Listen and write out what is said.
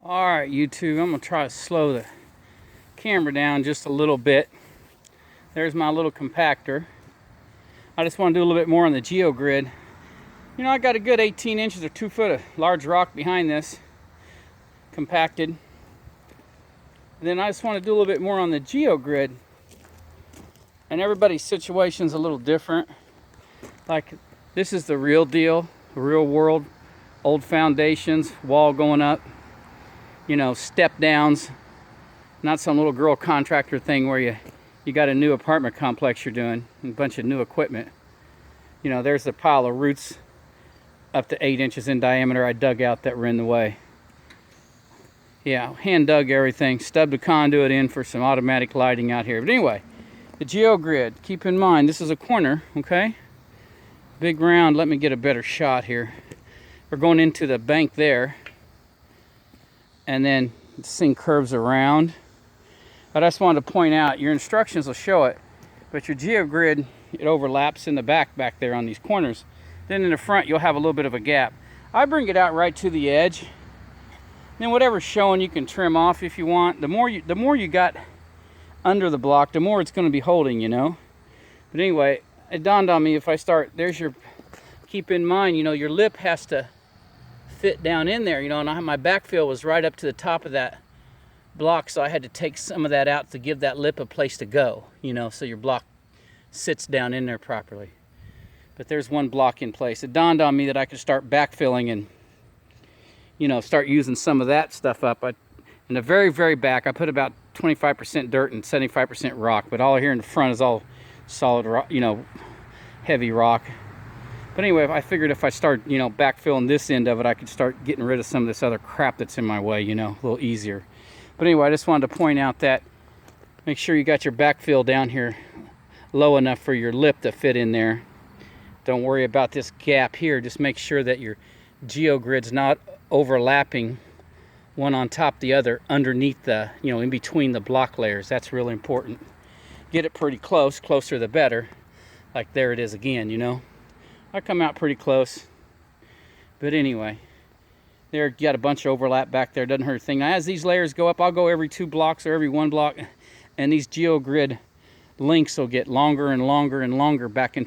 Alright YouTube, I'm going to try to slow the camera down just a little bit. There's my little compactor. I just want to do a little bit more on the geogrid. You know, I got a good 18 inches or 2 foot of large rock behind this, compacted. And then I just want to do a little bit more on the geogrid. And everybody's situation's a little different. Like, this is the real deal, the real world, old foundations, wall going up. You know, step downs, not some little girl contractor thing where you got a new apartment complex you're doing, and a bunch of new equipment. You know, there's a pile of roots up to 8 inches in diameter I dug out that were in the way. Yeah, hand dug everything, stubbed a conduit in for some automatic lighting out here. But anyway, the geogrid, keep in mind, this is a corner, okay? Big round, let me get a better shot here. We're going into the bank there. And then this thing curves around. But I just wanted to point out, your instructions will show it, but your geogrid, it overlaps in the back there on these corners. Then in the front, you'll have a little bit of a gap. I bring it out right to the edge. Then whatever's showing, you can trim off if you want. The more you got under the block, the more it's going to be holding, you know. But anyway, it dawned on me, if I start, there's your, keep in mind, you know, your lip has to fit down in there, you know, and my backfill was right up to the top of that block, so I had to take some of that out to give that lip a place to go, you know, so your block sits down in there properly. But there's one block in place. It dawned on me that I could start backfilling and, you know, start using some of that stuff up. In the very, very back, I put about 25% dirt and 75% rock, but all here in the front is all solid rock, you know, heavy rock. But anyway, I figured if I start, you know, backfilling this end of it, I could start getting rid of some of this other crap that's in my way, you know, a little easier. But anyway, I just wanted to point out that make sure you got your backfill down here low enough for your lip to fit in there. Don't worry about this gap here. Just make sure that your geogrid's not overlapping one on top of the other underneath the, you know, in between the block layers. That's really important. Get it pretty close, closer the better. Like there it is again, you know. I come out pretty close, but anyway, there, you got a bunch of overlap back there, doesn't hurt a thing. Now, as these layers go up, I'll go every 2 blocks or every 1 block, and these geogrid links will get longer and longer and longer back into